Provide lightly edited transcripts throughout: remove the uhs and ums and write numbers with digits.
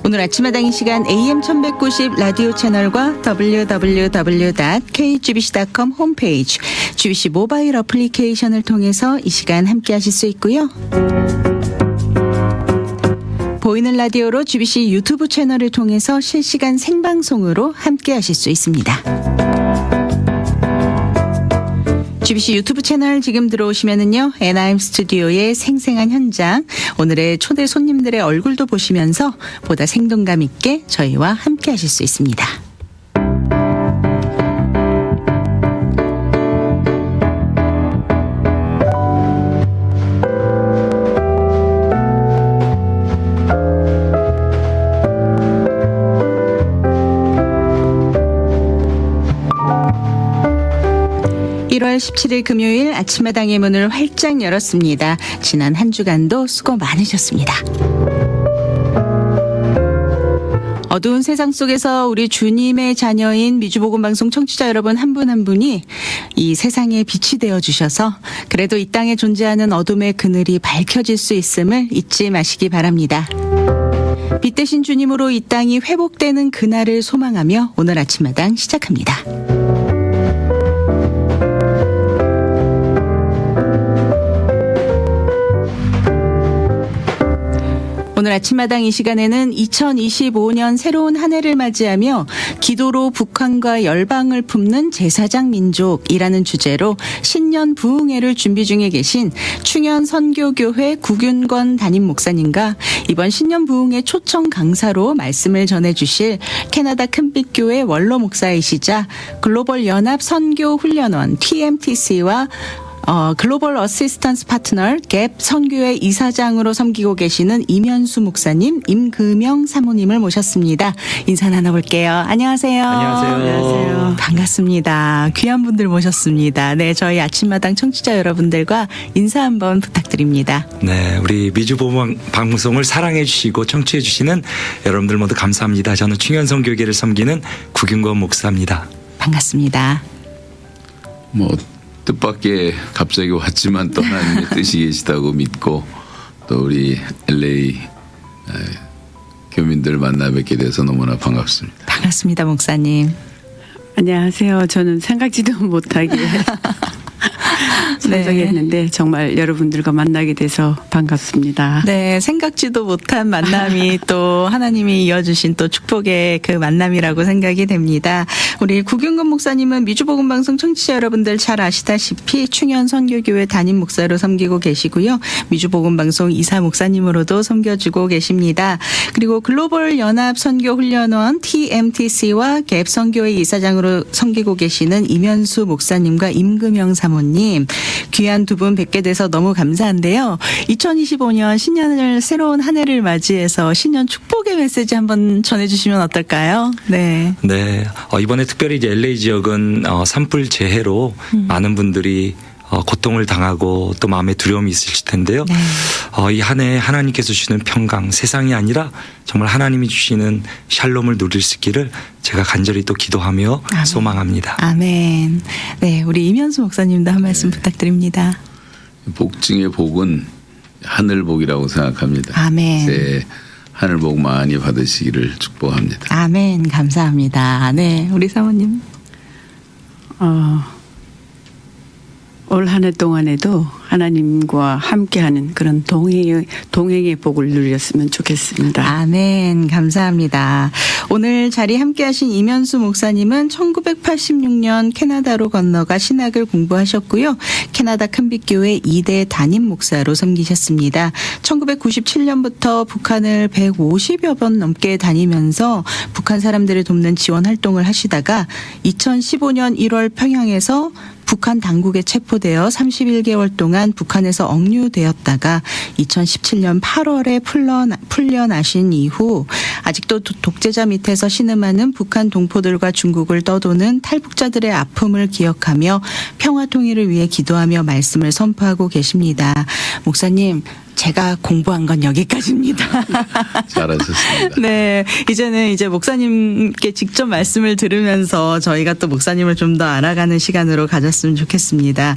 오늘 아침마당 이 시간 AM 1190 라디오 채널과 www.kgbc.com 홈페이지, GBC 모바일 어플리케이션을 통해서 이 시간 함께 하실 수 있고요. 보이는 라디오로 GBC 유튜브 채널을 통해서 실시간 생방송으로 함께 하실 수 있습니다. GBC 유튜브 채널 지금 들어오시면은요, NIM 스튜디오의 생생한 현장, 오늘의 초대 손님들의 얼굴도 보시면서 보다 생동감 있게 저희와 함께 하실 수 있습니다. (1월 17일) 금요일 아침마당의 문을 활짝 열었습니다. 지난 한 주간도 수고 많으셨습니다. 어두운 세상 속에서 우리 주님의 자녀인 미주복음방송 청취자 여러분 한 분 한 분이 이 세상에 빛이 되어주셔서 그래도 이 땅에 존재하는 어둠의 그늘이 밝혀질 수 있음을 잊지 마시기 바랍니다. 빛 대신 주님으로 이 땅이 회복되는 그날을 소망하며 오늘 아침마당 시작합니다. 오늘 아침마당 이 시간에는 2025년 새로운 한 해를 맞이하며 기도로 북한과 열방을 품는 제사장 민족이라는 주제로 신년 부흥회를 준비 중에 계신 충현 선교교회 구균권 담임 목사님과 이번 신년 부흥회 초청 강사로 말씀을 전해주실 캐나다 큰빛교회 원로 목사이시자 글로벌 연합 선교 훈련원 TMTC와 글로벌 어시스턴스 파트너 갭 선교회 이사장으로 섬기고 계시는 이면수 목사님, 임금영 사모님을 모셨습니다. 인사 나눠볼게요. 안녕하세요. 안녕하세요. 반갑습니다. 귀한 분들 모셨습니다. 네, 저희 아침마당 청취자 여러분들과 인사 한번 부탁드립니다. 네, 우리 미주보험 방송을 사랑해 주시고 청취해 주시는 여러분들 모두 감사합니다. 저는 충현선교회를 섬기는 구균권 목사입니다. 반갑습니다. 뜻밖의 갑자기 왔지만 또 하나님의 뜻이 계시다고 믿고 또 우리 LA 교민들 만나 뵙게 돼서 너무나 반갑습니다. 반갑습니다, 목사님. 안녕하세요. 저는 생각지도 못하게 선정했는데 정말 여러분들과 만나게 돼서 반갑습니다. 네, 생각지도 못한 만남이 또 하나님이 이어주신 또 축복의 그 만남이라고 생각이 됩니다. 우리 구균권 목사님은 미주복음방송 청취자 여러분들 잘 아시다시피 충현 선교교회 담임 목사로 섬기고 계시고요. 미주복음방송 이사 목사님으로도 섬겨주고 계십니다. 그리고 글로벌 연합 선교 훈련원 TMTC와 갭 선교회 이사장으로 섬기고 계시는 이면수 목사님과 임금영 사모님, 귀한 두 분 뵙게 돼서 너무 감사한데요. 2025년 신년을 새로운 한 해를 맞이해서 신년 축복의 메시지 한번 전해주시면 어떨까요? 네. 네, 이번에 특별히 이제 LA 지역은 산불 재해로 많은 분들이 고통을 당하고 또 마음에 두려움이 있으실 텐데요. 네. 이 한 해 하나님께서 주시는 평강, 세상이 아니라 정말 하나님이 주시는 샬롬을 누릴 수 있기를 제가 간절히 또 기도하며 아멘. 소망합니다. 아멘. 네, 우리 이면수 목사님도 한 말씀 부탁드립니다. 복 중의 복은 하늘복이라고 생각합니다. 아멘. 네, 하늘복 많이 받으시기를 축복합니다. 아멘. 감사합니다. 네, 우리 사모님. 올 한 해 동안에도 하나님과 함께하는 그런 동행의 복을 누렸으면 좋겠습니다. 아멘. 감사합니다. 오늘 자리 함께하신 이면수 목사님은 1986년 캐나다로 건너가 신학을 공부하셨고요. 캐나다 큰빛교회 2대 담임 목사로 섬기셨습니다. 1997년부터 북한을 150여 번 넘게 다니면서 북한 사람들을 돕는 지원 활동을 하시다가 2015년 1월 평양에서 북한 당국에 체포되어 31개월 동안 북한에서 억류되었다가 2017년 8월에 풀려나신 이후 아직도 독재자 밑에서 신음하는 북한 동포들과 중국을 떠도는 탈북자들의 아픔을 기억하며 평화 통일을 위해 기도하며 말씀을 선포하고 계십니다. 목사님, 제가 공부한 건 여기까지입니다. 잘하셨습니다. 네, 이제는 목사님께 직접 말씀을 들으면서 저희가 또 목사님을 좀 더 알아가는 시간으로 가졌으면 좋겠습니다.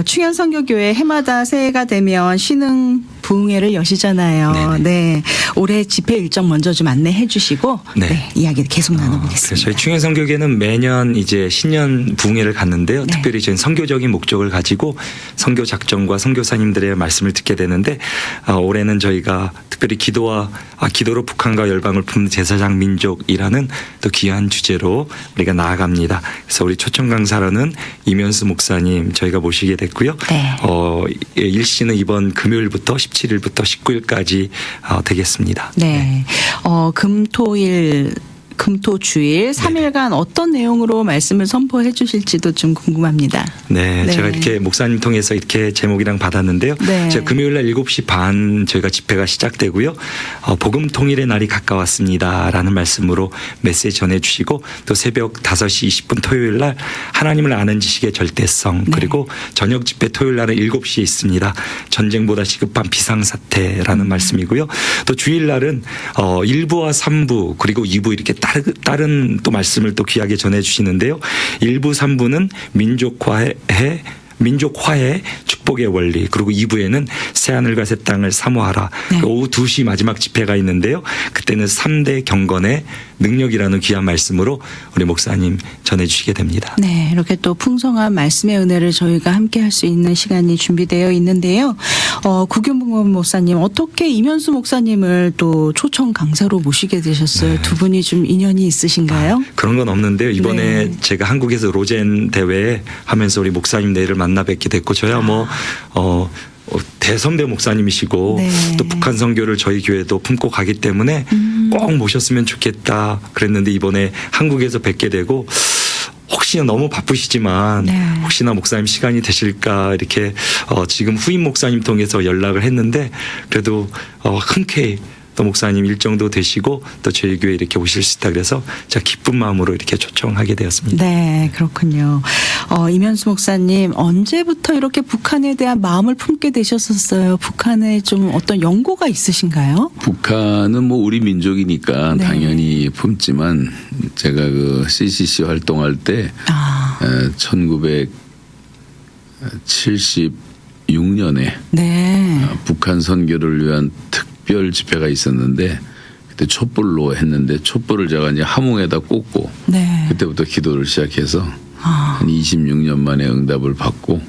충현 선교교회 해마다 새해가 되면 신흥 부흥회를 여시잖아요. 네네. 네. 올해 집회 일정 먼저 좀 안내해 주시고 네. 네, 이야기 계속 그래서 나눠보겠습니다. 저희 충현선교회는 매년 이제 신년 부흥회를 갖는데요. 네. 특별히 저희는 선교적인 목적을 가지고 선교 작전과 선교사님들의 말씀을 듣게 되는데 올해는 저희가 특별히 기도로 북한과 열방을 품는 제사장 민족이라는 또 귀한 주제로 우리가 나아갑니다. 그래서 우리 초청 강사로는 이면수 목사님 저희가 모시게 됐고요. 네. 일시는 이번 금요일부터 17일부터 19일까지 되겠습니다. 네. 금토주일 3일간 어떤 내용으로 말씀을 선포해 주실지도 좀 궁금합니다. 네, 네. 제가 이렇게 목사님 통해서 이렇게 제목이랑 받았는데요. 네. 제가 금요일 날 7시 반 저희가 집회가 시작되고요. 복음 통일의 날이 가까웠습니다라는 말씀으로 메시지 전해 주시고 또 새벽 5시 20분 토요일 날 하나님을 아는 지식의 절대성 네. 그리고 저녁 집회 토요일 날은 7시에 있습니다. 전쟁보다 시급한 비상사태라는 말씀이고요. 또 주일 날은 1부와 3부 그리고 2부 이렇게 다른 또 말씀을 또 귀하게 전해 주시는데요. 1부 3부는 민족화의 축복의 원리 그리고 2부에는 새하늘과 새 땅을 사모하라. 네. 오후 2시 마지막 집회가 있는데요. 그때는 3대 경건의 능력이라는 귀한 말씀으로 우리 목사님 전해주시게 됩니다. 네, 이렇게 또 풍성한 말씀의 은혜를 저희가 함께 할 수 있는 시간이 준비되어 있는데요. 구균봉 목사님, 어떻게 이면수 목사님을 또 초청 강사로 모시게 되셨어요? 네. 두 분이 좀 인연이 있으신가요? 그런 건 없는데요. 이번에 네. 제가 한국에서 로젠 대회 하면서 우리 목사님 내일을 만나 뵙게 됐고 저야 대선배 목사님이시고 네. 또 북한 선교를 저희 교회도 품고 가기 때문에 꼭 모셨으면 좋겠다 그랬는데 이번에 한국에서 뵙게 되고 혹시나 너무 바쁘시지만 네. 혹시나 목사님 시간이 되실까 이렇게 지금 후임 목사님 통해서 연락을 했는데 그래도 흔쾌히 또 목사님 일정도 되시고 또 저희 교회 이렇게 오실 수 있다 그래서 제가 기쁜 마음으로 이렇게 초청하게 되었습니다. 네, 그렇군요. 이면수 목사님, 언제부터 이렇게 북한에 대한 마음을 품게 되셨었어요? 북한에 좀 어떤 연고가 있으신가요? 북한은 뭐 우리 민족이니까 네. 당연히 품지만 제가 그 CCC 활동할 때 1976년에 네. 북한 선교를 위한 특별 집회가 있었는데 그때 촛불로 했는데 촛불을 제가 이제 함흥에다 꽂고 네. 그때부터 기도를 시작해서 한 26년 만에 응답을 받고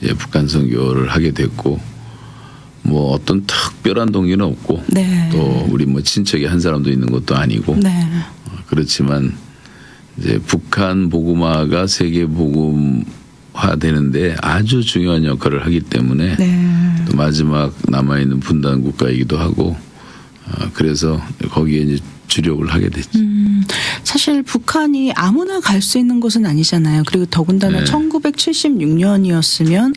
이제 북한 선교를 하게 됐고 뭐 어떤 특별한 동기는 없고 네. 또 우리 뭐 친척이 한 사람도 있는 것도 아니고 네. 그렇지만 이제 북한 복음화가 세계 복음화 되는데 아주 중요한 역할을 하기 때문에 네. 또 마지막 남아있는 분단 국가이기도 하고 그래서 거기에 이제 주력을 하게 됐죠. 사실 북한이 아무나 갈 수 있는 곳은 아니잖아요. 그리고 더군다나 네. 1976년이었으면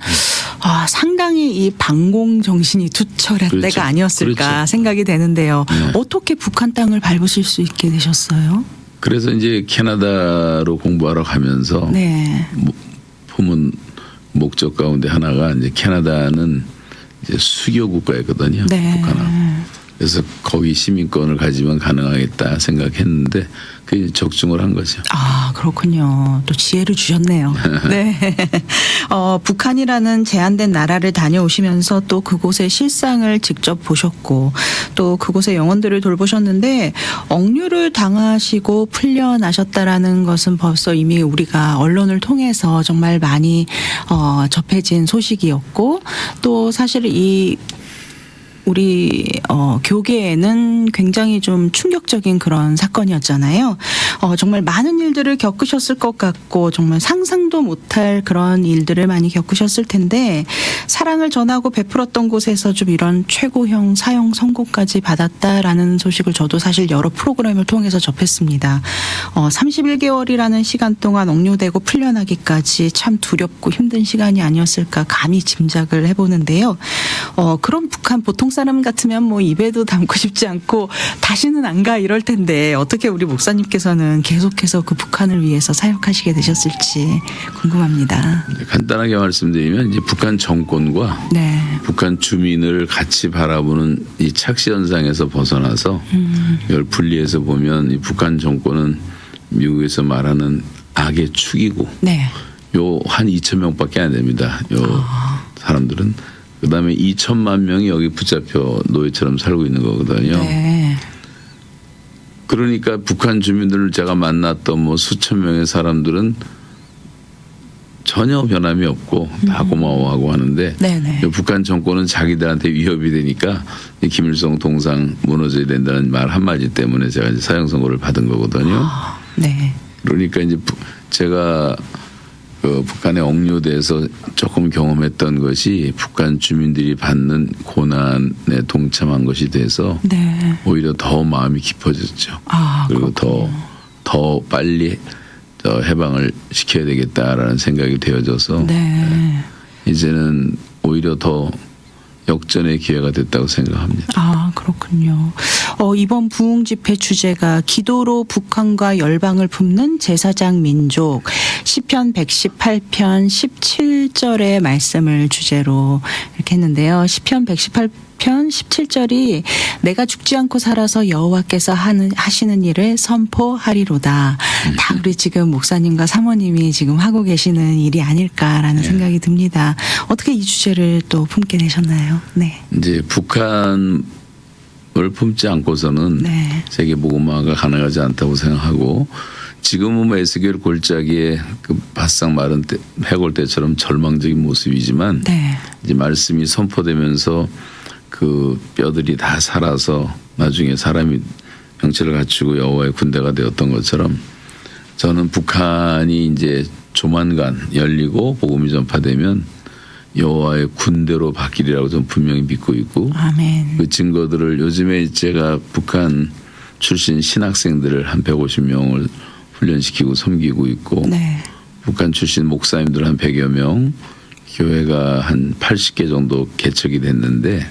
상당히 이 반공 정신이 투철할 그렇죠. 때가 아니었을까 그렇죠. 생각이 되는데요. 네. 어떻게 북한 땅을 밟으실 수 있게 되셨어요? 그래서 이제 캐나다로 공부하러 가면서 네. 품은 목적 가운데 하나가 이제 캐나다는 이제 수교 국가였거든요. 네. 북한하고. 그래서 거기 시민권을 가지면 가능하겠다 생각했는데 그게 적중을 한 거죠. 아, 그렇군요. 또 지혜를 주셨네요. 네. 북한이라는 제한된 나라를 다녀오시면서 또 그곳의 실상을 직접 보셨고 또 그곳의 영혼들을 돌보셨는데 억류를 당하시고 풀려나셨다라는 것은 벌써 이미 우리가 언론을 통해서 정말 많이 접해진 소식이었고 또 사실 우리 교계에는 굉장히 좀 충격적인 그런 사건이었잖아요. 정말 많은 일들을 겪으셨을 것 같고 정말 상상도 못할 그런 일들을 많이 겪으셨을 텐데 사랑을 전하고 베풀었던 곳에서 좀 이런 최고형 사형 선고까지 받았다라는 소식을 저도 사실 여러 프로그램을 통해서 접했습니다. 31개월이라는 시간 동안 억류되고 풀려나기까지 참 두렵고 힘든 시간이 아니었을까 감히 짐작을 해보는데요. 그럼 북한 보통 사람 같으면 뭐 입에도 담고 싶지 않고 다시는 안 가 이럴 텐데 어떻게 우리 목사님께서는 계속해서 그 북한을 위해서 사역하시게 되셨을지 궁금합니다. 간단하게 말씀드리면 이제 북한 정권과 네. 북한 주민을 같이 바라보는 이 착시 현상에서 벗어나서 이걸 분리해서 보면 이 북한 정권은 미국에서 말하는 악의 축이고 네. 요 한 2,000명밖에 안 됩니다. 요 사람들은 그다음에 2천만 명이 여기 붙잡혀 노예처럼 살고 있는 거거든요. 네. 그러니까 북한 주민들을 제가 만났던 뭐 수천 명의 사람들은 전혀 변함이 없고 다 고마워하고 하는데 네네. 북한 정권은 자기들한테 위협이 되니까 김일성 동상 무너져야 된다는 말 한마디 때문에 제가 이제 사형 선고를 받은 거거든요. 네. 그러니까 이제 제가 그 북한의 억류돼서 조금 경험했던 것이 북한 주민들이 받는 고난에 동참한 것이 돼서 네. 오히려 더 마음이 깊어졌죠. 아, 그리고 더 빨리 해방을 시켜야 되겠다라는 생각이 되어져서 네. 이제는 오히려 더 역전의 기회가 됐다고 생각합니다. 아, 그렇군요. 이번 부흥 집회 주제가 기도로 북한과 열방을 품는 제사장 민족 시편 118편 17절의 말씀을 주제로 이렇게 했는데요. 시편 118편 17절이 내가 죽지 않고 살아서 여호와께서 하시는 일을 선포하리로다. 다 우리 지금 목사님과 사모님이 지금 하고 계시는 일이 아닐까라는 생각이 듭니다. 어떻게 이 주제를 또 품게 되셨나요? 네. 이제 북한을 품지 않고서는 네. 세계 복음화가 가능하지 않다고 생각하고 지금은 뭐 에스겔 골짜기에 그 바싹 마른 해골대처럼 절망적인 모습이지만 네. 이제 말씀이 선포되면서 그 뼈들이 다 살아서 나중에 사람이 형체를 갖추고 여호와의 군대가 되었던 것처럼 저는 북한이 이제 조만간 열리고 복음이 전파되면 여호와의 군대로 바뀌리라고 저는 분명히 믿고 있고 아멘. 그 증거들을 요즘에 제가 북한 출신 신학생들을 한 150명을 훈련시키고 섬기고 있고 네. 북한 출신 목사님들 한 100여 명 교회가 한 80개 정도 개척이 됐는데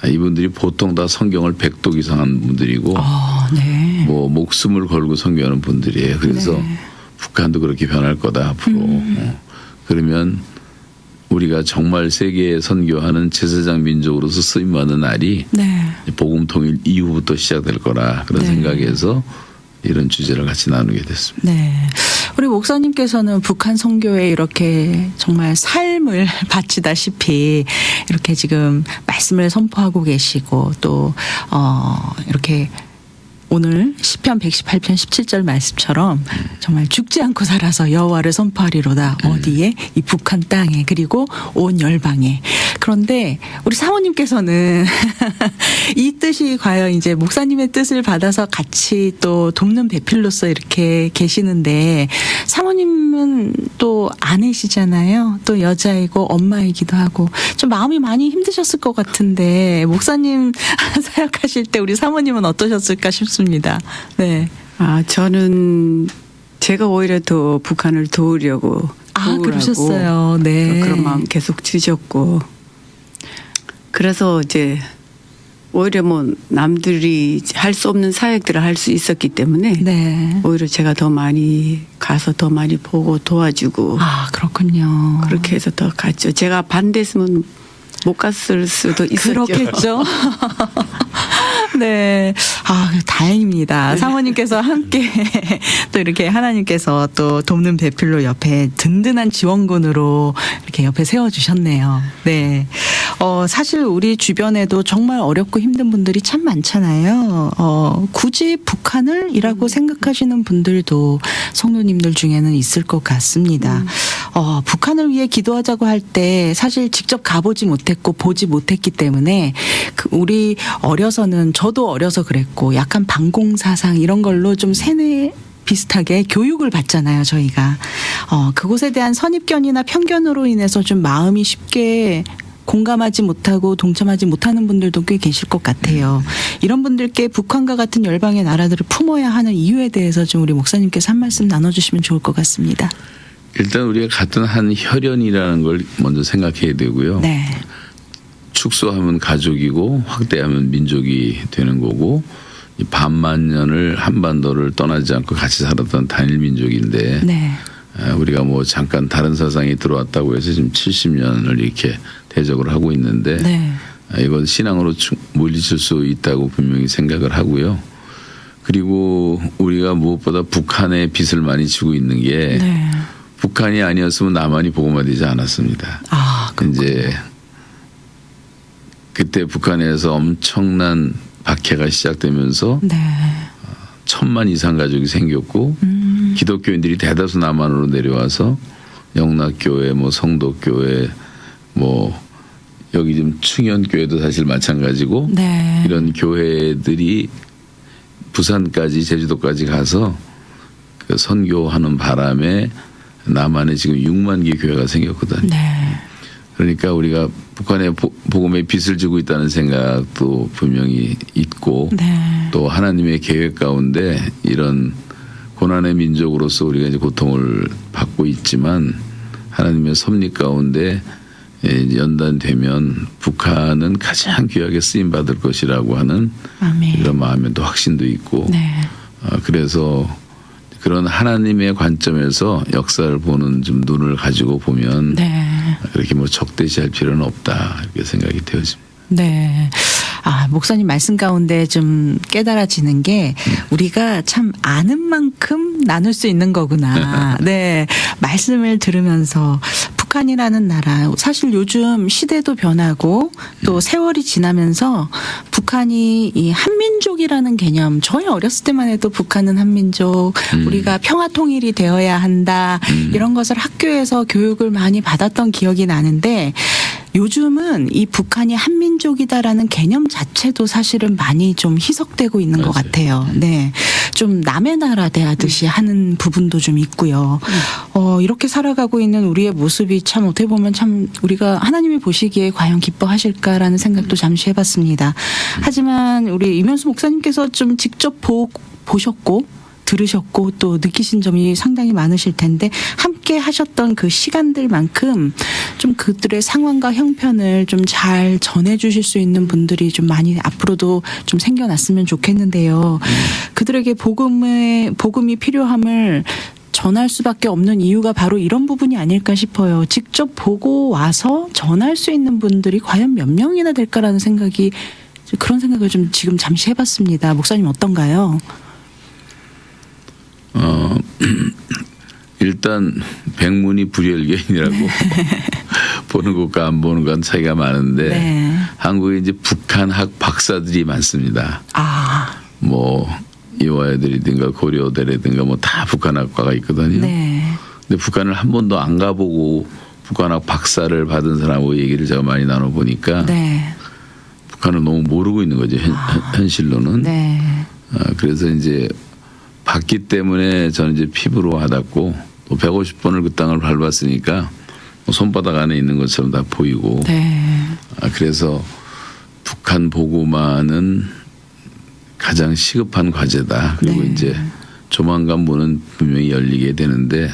이분들이 보통 다 성경을 100독 이상 한 분들이고 네. 뭐 목숨을 걸고 선교하는 분들이에요. 그래서 네. 북한도 그렇게 변할 거다 앞으로. 그러면 우리가 정말 세계에 선교하는 제사장 민족으로서 쓰임받는 날이 네. 복음 통일 이후부터 시작될 거라 그런 네. 생각에서 이런 주제를 같이 나누게 됐습니다. 네. 우리 목사님께서는 북한 선교에 이렇게 정말 삶을 바치다시피 이렇게 지금 말씀을 선포하고 계시고 또 이렇게 오늘 시편 118편 17절 말씀처럼 정말 죽지 않고 살아서 여호와를 선포하리로다. 어디에? 이 북한 땅에 그리고 온 열방에. 그런데 우리 사모님께서는 이 뜻이 과연 이제 목사님의 뜻을 받아서 같이 또 돕는 배필로서 이렇게 계시는데 사모님은 또 아내시잖아요. 또 여자이고 엄마이기도 하고 좀 마음이 많이 힘드셨을 것 같은데 목사님 사역하실 때 우리 사모님은 어떠셨을까 싶습니다. 네. 아, 저는 제가 오히려 더 북한을 도우려고 그러셨어요. 네. 그런 마음 계속 주셨고 그래서 이제 오히려 뭐 남들이 할 수 없는 사역들을 할 수 있었기 때문에 네. 오히려 제가 더 많이 가서 더 많이 보고 도와주고 그렇군요. 그렇게 해서 더 갔죠. 제가 반대했으면 못 갔을 수도 있었죠. 그렇겠죠. 네. 다행입니다. 사모님께서 함께 또 이렇게 하나님께서 또 돕는 배필로 옆에 든든한 지원군으로 이렇게 옆에 세워주셨네요. 네. 사실 우리 주변에도 정말 어렵고 힘든 분들이 참 많잖아요. 굳이 북한을이라고 생각하시는 분들도 성도님들 중에는 있을 것 같습니다. 북한을 위해 기도하자고 할 때 사실 직접 가보지 못했고 보지 못했기 때문에 우리 어려서는 저도 어려서 그랬고 약간 반공사상 이런 걸로 좀 세뇌 비슷하게 교육을 받잖아요, 저희가. 그곳에 대한 선입견이나 편견으로 인해서 좀 마음이 쉽게 공감하지 못하고 동참하지 못하는 분들도 꽤 계실 것 같아요. 이런 분들께 북한과 같은 열방의 나라들을 품어야 하는 이유에 대해서 좀 우리 목사님께서 한 말씀 나눠주시면 좋을 것 같습니다. 일단 우리가 같은 한 혈연이라는 걸 먼저 생각해야 되고요. 네. 축소하면 가족이고 확대하면 민족이 되는 거고 반만 년을 한반도를 떠나지 않고 같이 살았던 단일 민족인데 네. 우리가 뭐 잠깐 다른 사상이 들어왔다고 해서 지금 70년을 이렇게 대적을 하고 있는데 네. 이건 신앙으로 물리칠 수 있다고 분명히 생각을 하고요. 그리고 우리가 무엇보다 북한의 빚을 많이 지고 있는 게 북한이 아니었으면 남한이 복음화되지 않았습니다. 그렇군요. 이제 그때 북한에서 엄청난 박해가 시작되면서 네. 1,000만 이상 가족이 생겼고 기독교인들이 대다수 남한으로 내려와서 영락교회, 뭐 성도교회, 뭐 여기 지금 충현교회도 사실 마찬가지고 네. 이런 교회들이 부산까지 제주도까지 가서 그 선교하는 바람에 남한에 지금 6만 개 교회가 생겼거든요. 네. 그러니까 우리가 북한의 복음에 빚을 지고 있다는 생각도 분명히 있고 네. 또 하나님의 계획 가운데 이런 고난의 민족으로서 우리가 이제 고통을 받고 있지만 하나님의 섭리 가운데 연단되면 북한은 가장 귀하게 쓰임 받을 것이라고 하는 아멘. 이런 마음에 또 확신도 있고 네. 그래서 그런 하나님의 관점에서 역사를 보는 좀 눈을 가지고 보면 네. 그렇게 뭐 적대시할 필요는 없다 이렇게 생각이 되어집니다. 네. 아, 목사님 말씀 가운데 좀 깨달아지는 게 우리가 참 아는 만큼 나눌 수 있는 거구나. 네. 말씀을 들으면서 북한이라는 나라 사실 요즘 시대도 변하고 또 세월이 지나면서 북한이 이 한민족이라는 개념 저희 어렸을 때만 해도 북한은 한민족 우리가 평화 통일이 되어야 한다 이런 것을 학교에서 교육을 많이 받았던 기억이 나는데 요즘은 이 북한이 한민족이다라는 개념 자체도 사실은 많이 좀 희석되고 있는 것 같아요. 네. 좀 남의 나라 대하듯이 하는 부분도 좀 있고요. 이렇게 살아가고 있는 우리의 모습이 참 어떻게 보면 참 우리가 하나님이 보시기에 과연 기뻐하실까라는 생각도 잠시 해봤습니다. 하지만 우리 이면수 목사님께서 좀 직접 보셨고 들으셨고 또 느끼신 점이 상당히 많으실 텐데 함께 하셨던 그 시간들만큼 좀 그들의 상황과 형편을 좀 잘 전해주실 수 있는 분들이 좀 많이 앞으로도 좀 생겨났으면 좋겠는데요. 그들에게 복음이 필요함을 전할 수밖에 없는 이유가 바로 이런 부분이 아닐까 싶어요. 직접 보고 와서 전할 수 있는 분들이 과연 몇 명이나 될까라는 생각이 그런 생각을 좀 지금 잠시 해봤습니다. 목사님 어떤가요? 일단 백문이 불여일견이라고 보는 것과 안 보는 건 차이가 많은데 네. 한국에 이제 북한학 박사들이 많습니다. 아, 뭐 이화여대라든가 고려대라든가 뭐 다 북한학과가 있거든요. 네. 근데 북한을 한 번도 안 가보고 북한학 박사를 받은 사람하고 얘기를 제가 많이 나눠보니까 네. 북한을 너무 모르고 있는 거죠. 현실로는. 네. 그래서 이제 받기 때문에 저는 이제 피부로 와닿고 또 150번을 그 땅을 밟았으니까 손바닥 안에 있는 것처럼 다 보이고 네. 그래서 북한 보고만은 가장 시급한 과제다. 그리고 네. 이제 조만간 문은 분명히 열리게 되는데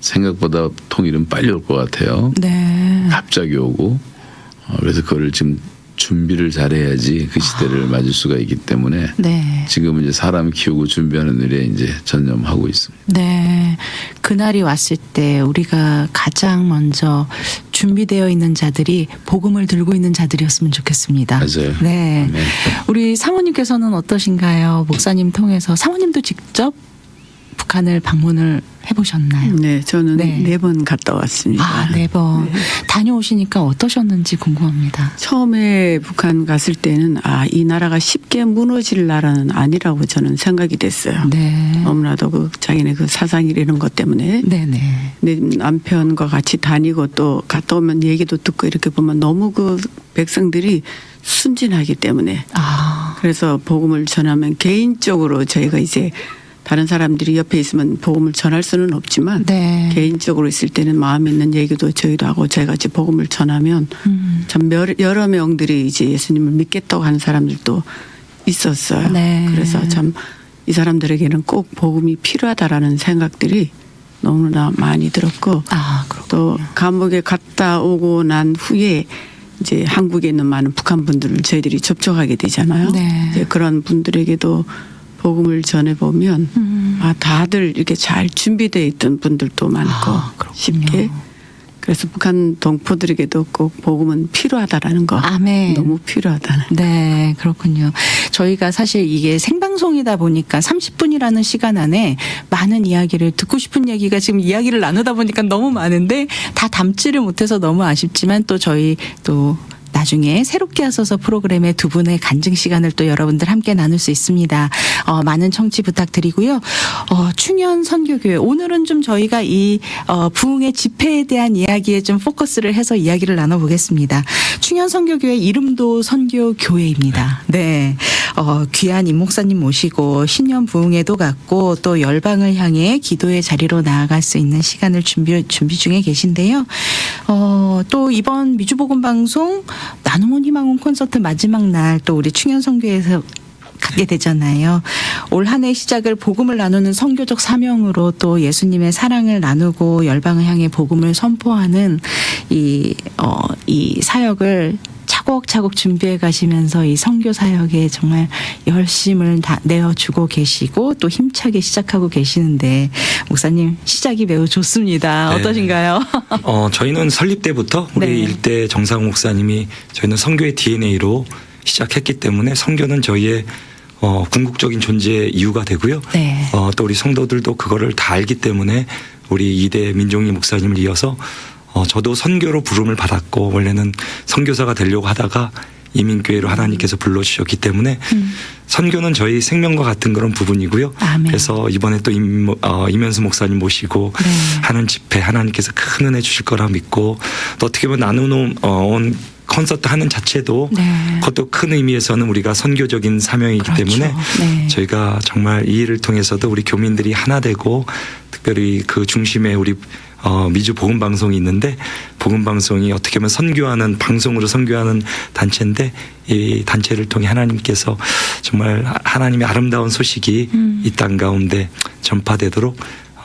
생각보다 통일은 빨리 올 것 같아요. 네. 갑자기 오고 그래서 그거를 지금 준비를 잘해야지 그 시대를 맞을 수가 있기 때문에 네. 지금 이제 사람 키우고 준비하는 일에 이제 전념하고 있습니다. 네. 그날이 왔을 때 우리가 가장 먼저 준비되어 있는 자들이 복음을 들고 있는 자들이었으면 좋겠습니다. 맞아요. 네. 네. 우리 사모님께서는 어떠신가요? 목사님 통해서 사모님도 직접 북한을 방문을 해보셨나요? 네, 저는 네. 4번 갔다 왔습니다. 아, 4번. 다녀오시니까 어떠셨는지 궁금합니다. 처음에 북한 갔을 때는 이 나라가 쉽게 무너질 나라는 아니라고 저는 생각이 됐어요. 네. 너무나도 자기네 그 사상이라는 것 때문에 네네. 내 남편과 같이 다니고 또 갔다 오면 얘기도 듣고 이렇게 보면 너무 그 백성들이 순진하기 때문에 아, 그래서 복음을 전하면 개인적으로 저희가 이제 다른 사람들이 옆에 있으면 복음을 전할 수는 없지만 네. 개인적으로 있을 때는 마음에 있는 얘기도 저희도 하고 저희가 이제 복음을 전하면 참 여러 명들이 이제 예수님을 믿겠다고 하는 사람들도 있었어요. 네. 그래서 참 이 사람들에게는 꼭 복음이 필요하다라는 생각들이 너무나 많이 들었고 아, 그렇군요. 또 감옥에 갔다 오고 난 후에 이제 한국에 있는 많은 북한 분들을 저희들이 접촉하게 되잖아요. 네. 이제 그런 분들에게도 복음을 전해 보면 다들 이렇게 잘 준비되어 있던 분들도 많고 그렇군요. 쉽게 그래서 북한 동포들에게도 꼭 복음은 필요하다라는 거. 아멘. 너무 필요하다는. 네, 그렇군요. 저희가 사실 이게 생방송이다 보니까 30분이라는 시간 안에 많은 이야기를 듣고 싶은 얘기가 지금 이야기를 나누다 보니까 너무 많은데 다 담지를 못해서 너무 아쉽지만 또 저희 또 나중에 새롭게 하셔서 프로그램에 두 분의 간증 시간을 또 여러분들 함께 나눌 수 있습니다. 많은 청취 부탁드리고요. 충현 선교교회 오늘은 좀 저희가 이 부흥의 집회에 대한 이야기에 좀 포커스를 해서 이야기를 나눠보겠습니다. 충현 선교교회 이름도 선교교회입니다. 네, 귀한 임 목사님 모시고 신년 부흥회도 갖고 또 열방을 향해 기도의 자리로 나아갈 수 있는 시간을 준비 중에 계신데요. 또 이번 미주복음 방송 나눔은 희망은 콘서트 마지막 날 또 우리 충현 선교회에서 갖게 되잖아요. 올 한 해 시작을 복음을 나누는 선교적 사명으로 또 예수님의 사랑을 나누고 열방을 향해 복음을 선포하는 이 사역을 차곡차곡 준비해 가시면서 이 선교 사역에 정말 열심을 다 내어주고 계시고 또 힘차게 시작하고 계시는데 목사님 시작이 매우 좋습니다. 네. 어떠신가요? 저희는 설립 때부터 우리 네. 일대 정상훈 목사님이 저희는 선교의 DNA로 시작했기 때문에 선교는 저희의 궁극적인 존재의 이유가 되고요. 네. 또 우리 성도들도 그거를 다 알기 때문에 우리 2대 민종희 목사님을 이어서 저도 선교로 부름을 받았고 원래는 선교사가 되려고 하다가 이민교회로 하나님께서 불러주셨기 때문에 선교는 저희 생명과 같은 그런 부분이고요. 아멘. 그래서 이번에 또 이면수 목사님 모시고 네. 하는 집회 하나님께서 큰 은혜 주실 거라 믿고 또 어떻게 보면 나누는 온 콘서트 하는 자체도 네. 그것도 큰 의미에서는 우리가 선교적인 사명이기 그렇죠. 때문에 네. 저희가 정말 이 일을 통해서도 우리 교민들이 하나 되고 특별히 그 중심에 우리 미주 복음 방송이 있는데 복음 방송이 어떻게 보면 선교하는 방송으로 선교하는 단체인데 이 단체를 통해 하나님께서 정말 하나님의 아름다운 소식이 이 땅 가운데 전파되도록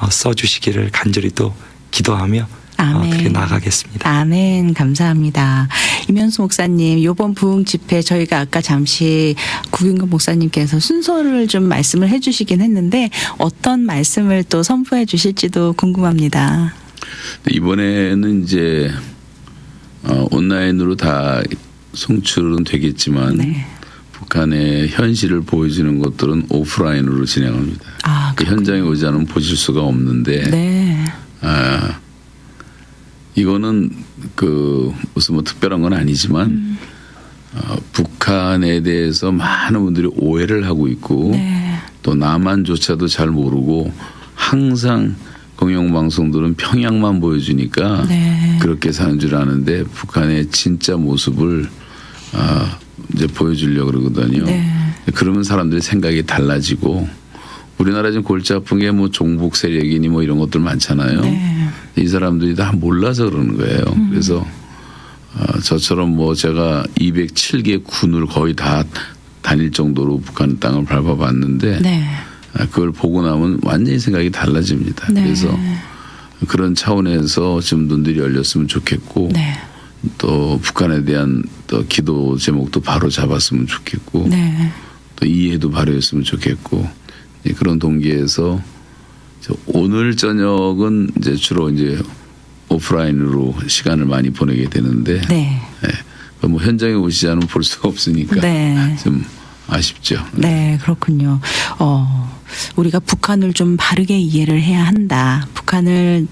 써주시기를 간절히 또 기도하며 아멘. 그렇게 나아가겠습니다. 아멘. 감사합니다. 이면수 목사님, 이번 부흥 집회 저희가 아까 잠시 구균근 목사님께서 순서를 좀 말씀을 해주시긴 했는데 어떤 말씀을 또 선포해 주실지도 궁금합니다. 이번에는 이제 온라인으로 다 송출은 되겠지만 네. 북한의 현실을 보여주는 것들은 오프라인으로 진행합니다. 아, 그 현장에 오지 않으면 보실 수가 없는데 네. 이거는 무슨 뭐 특별한 건 아니지만 북한에 대해서 많은 분들이 오해를 하고 있고 네. 또 남한조차도 잘 모르고 항상 공영방송들은 평양만 보여주니까 네. 그렇게 사는 줄 아는데 북한의 진짜 모습을 이제 보여주려고 그러거든요. 네. 그러면 사람들의 생각이 달라지고 우리나라 지금 골치 아픈 게 뭐 종북 세력이니 뭐 이런 것들 많잖아요. 네. 이 사람들이 다 몰라서 그러는 거예요. 그래서 저처럼 뭐 제가 207개 군을 거의 다 다닐 정도로 북한 땅을 밟아봤는데 네. 그걸 보고 나면 완전히 생각이 달라집니다. 네. 그래서 그런 차원에서 좀 눈들이 열렸으면 좋겠고 네. 또 북한에 대한 또 기도 제목도 바로 잡았으면 좋겠고 네. 또 이해도 바로 했으면 좋겠고 그런 동기에서 오늘 저녁은 이제 주로 이제 오프라인으로 시간을 많이 보내게 되는데 네. 뭐 현장에 오시지 않으면 볼 수가 없으니까 네. 좀 아쉽죠. 네, 그렇군요. 우리가 북한을 좀 바르게 이해를 해야 한다. 북한을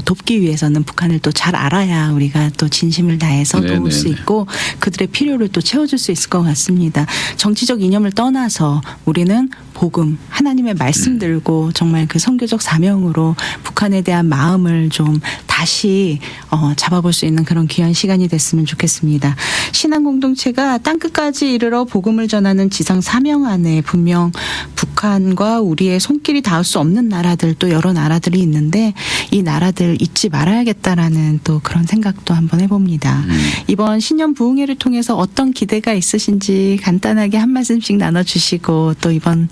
돕기 위해서는 북한을 또 잘 알아야 우리가 또 진심을 다해서 도울 수 있고 그들의 필요를 또 채워줄 수 있을 것 같습니다. 정치적 이념을 떠나서 우리는 복음, 하나님의 말씀 들고 정말 그 선교적 사명으로 북한에 대한 마음을 좀 다시 잡아볼 수 있는 그런 귀한 시간이 됐으면 좋겠습니다. 신앙 공동체가 땅끝까지 이르러 복음을 전하는 지상 사명 안에 분명 북한과 우리의 손길이 닿을 수 없는 나라들 또 여러 나라들이 있는데 이 나라들 잊지 말아야겠다라는 또 그런 생각도 한번 해봅니다. 이번 신년 부흥회를 통해서 어떤 기대가 있으신지 간단하게 한 말씀씩 나눠주시고 또 이번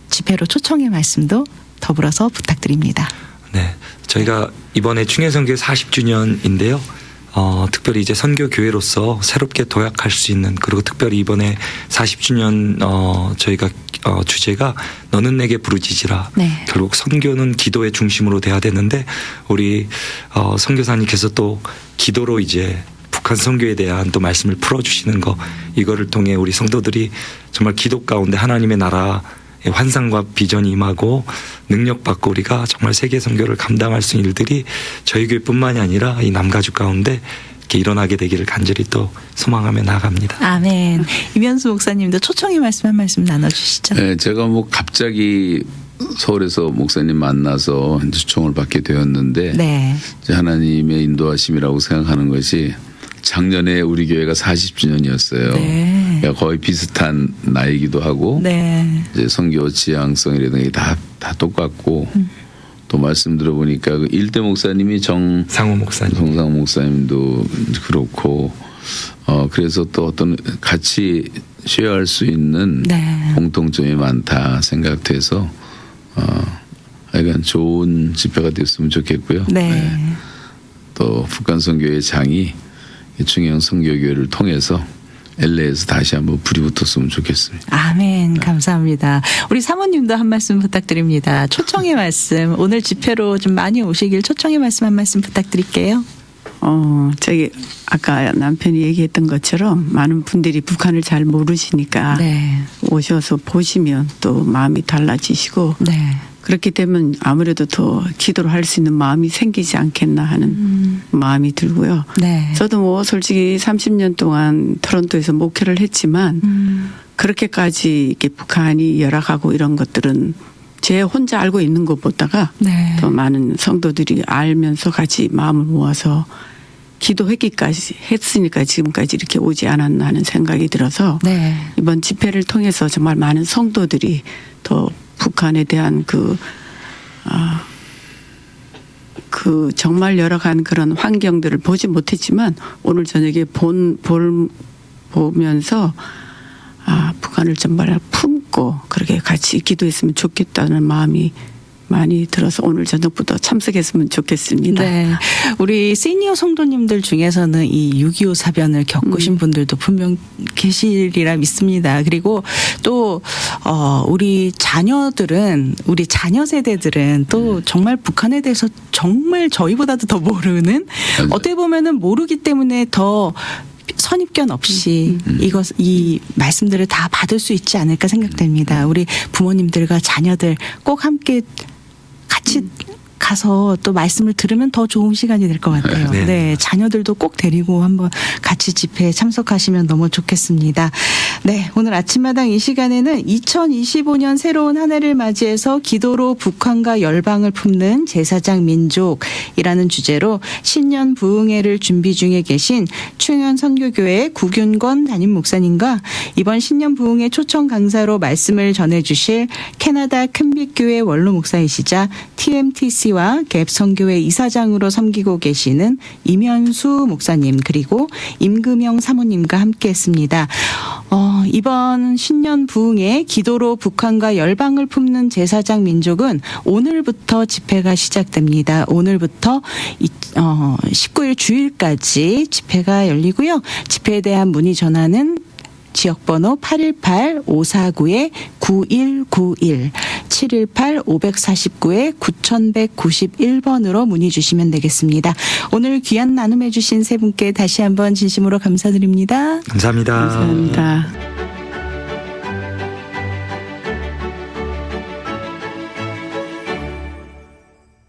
집회로 초청의 말씀도 더불어서 부탁드립니다. 네, 저희가 이번에 충현선교회 40주년인데요. 특별히 이제 선교교회로서 새롭게 도약할 수 있는 그리고 특별히 이번에 40주년 저희가 주제가 너는 내게 부르짖으라. 네. 결국 선교는 기도의 중심으로 돼야 되는데 우리 선교사님께서 또 기도로 이제 북한 선교에 대한 또 말씀을 풀어주시는 거 이거를 통해 우리 성도들이 정말 기도 가운데 하나님의 나라의 환상과 비전이 임하고 능력받고 우리가 정말 세계 선교를 감당할 수 있는 일들이 저희 교회뿐만이 아니라 이 남가주 가운데 이렇게 일어나게 되기를 간절히 또 소망하며 나아갑니다. 아멘. 이면수 목사님도 초청의 말씀 한 말씀 나눠주시죠. 네, 제가 뭐 갑자기 서울에서 목사님 만나서 초청을 받게 되었는데 네. 이제 하나님의 인도하심이라고 생각하는 것이 작년에 우리 교회가 40주년이었어요. 네. 그러니까 거의 비슷한 나이기도 하고 네. 이제 선교 지향성이라든가 다 똑같고 또 말씀 들어보니까 그 일대 목사님이 상호 목사님. 정상 목사님도 그렇고 그래서 또 어떤 같이 쉐어할 수 있는 네. 공통점이 많다 생각돼서 하여간 좋은 집회가 됐으면 좋겠고요. 네. 또 북한 선교회 장이 충영 선교교회를 통해서 LA에서 다시 한번 불이 붙었으면 좋겠습니다. 아멘. 감사합니다. 우리 사모님도 한 말씀 부탁드립니다. 초청의 말씀. 오늘 집회로 좀 많이 오시길 초청의 말씀 한 말씀 부탁드릴게요. 저기 아까 남편이 얘기했던 것처럼 많은 분들이 북한을 잘 모르시니까 네. 오셔서 보시면 또 마음이 달라지시고 네. 그렇게 되면 아무래도 더 기도를 할 수 있는 마음이 생기지 않겠나 하는 마음이 들고요. 네. 저도 뭐 솔직히 30년 동안 토론토에서 목회를 했지만 그렇게까지 이렇게 북한이 열악하고 이런 것들은 제 혼자 알고 있는 것보다가 네. 더 많은 성도들이 알면서 같이 마음을 모아서 기도했기까지 했으니까 지금까지 이렇게 오지 않았나 하는 생각이 들어서 네. 이번 집회를 통해서 정말 많은 성도들이 더 북한에 대한 그 정말 열악한 그런 환경들을 보지 못했지만 오늘 저녁에 보면서 북한을 정말 품고 그렇게 같이 기도했으면 좋겠다는 마음이 많이 들어서 오늘 저녁부터 참석했으면 좋겠습니다. 네. 우리 시니어 성도님들 중에서는 이 6.25 사변을 겪으신 분들도 분명 계시리라 믿습니다. 그리고 또, 우리 자녀들은, 우리 자녀 세대들은 또 정말 북한에 대해서 정말 저희보다도 더 모르는 어떻게 보면은 모르기 때문에 더 선입견 없이 이 말씀들을 다 받을 수 있지 않을까 생각됩니다. 우리 부모님들과 자녀들 꼭 함께 같이 가서 또 말씀을 들으면 더 좋은 시간이 될 것 같아요. 네. 네, 자녀들도 꼭 데리고 한번 같이 집회에 참석하시면 너무 좋겠습니다. 네, 오늘 아침마당 이 시간에는 2025년 새로운 한 해를 맞이해서 기도로 북한과 열방을 품는 제사장 민족이라는 주제로 신년 부흥회를 준비 중에 계신 충현 선교교회 구균권 담임 목사님과 이번 신년 부흥회 초청 강사로 말씀을 전해주실 캐나다 큰빛교회 원로 목사이시자 TMTC와 갭 선교회 이사장으로 섬기고 계시는 이면수 목사님 그리고 임금영 사모님과 함께했습니다. 이번 신년 부흥회 기도로 북한과 열방을 품는 제사장 민족은 오늘부터 집회가 시작됩니다. 오늘부터 19일 주일까지 집회가 열리고요. 집회에 대한 문의 전화는 지역번호 818-549-9191 718-549-9191번으로 문의 주시면 되겠습니다. 오늘 귀한 나눔해 주신 세 분께 다시 한번 진심으로 감사드립니다. 감사합니다. 감사합니다.